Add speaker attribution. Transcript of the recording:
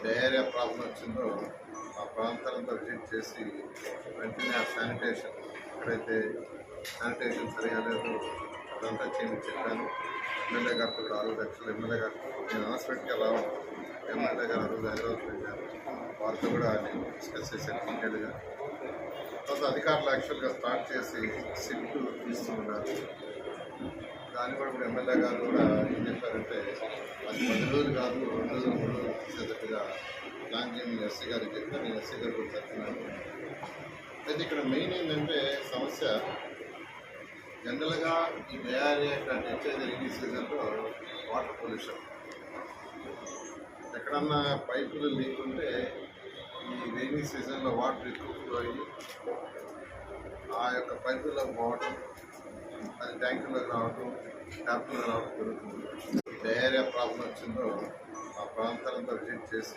Speaker 1: Diarrhoea problem వచ్చిందో ఆ ప్రాంతాలంతా visit చేసి వెంటనే ఆ శానిటేషన్ ఎక్కడైతే శానిటేషన్ సరిగా లేదు అదంతా చేయమని చెప్పాను. ఎమ్మెల్యే గారితో కూడా 6 లక్షలు ఎమ్మెల్యే గారు నేను అనౌన్స్మెంట్కి రావడం ఎమ్మెల్యే గారు రోజు హైదరాబాద్ వెళ్ళారు. వారితో కూడా నేను డిస్కస్ చేశాను డీటెయిల్గా. తర్వాత అధికారులు యాక్చువల్గా స్టార్ట్ చేసి సిఫ్ట్ తీస్తూ ఉన్నారు. దాన్ని కూడా ఇప్పుడు ఎమ్మెల్యే గారు కూడా ఏం చెప్పారంటే అది 10 రోజులు కాదు 2 రోజులు 3 రోజులు తీసేటట్టుగా ప్లాన్ చేయమని ఎస్సీ గారికి చెప్పాను. నేను ఎస్సీ గారు కూడా చెప్తున్నాను. అయితే ఇక్కడ మెయిన్ ఏంటంటే సమస్య జనరల్గా ఈ డయేరియా ఇట్లాంటి వచ్చేది రైనీ సీజన్లో వాటర్ పొల్యూషన్. ఎక్కడన్నా పైపులు లీక్ ఉంటే ఈ రైనీ సీజన్లో వాటర్ ఎక్కువ ఫ్లో అయ్యి ఆ యొక్క పైపుల్లో పోవడం, అది ట్యాంకుల్లోకి రావడం, ట్యాప్లో రావడం జరుగుతుంది. ఈ డయేరియా ప్రాబ్లం వచ్చిందో ఆ ప్రాంతాలంతా విజిట్ చేసి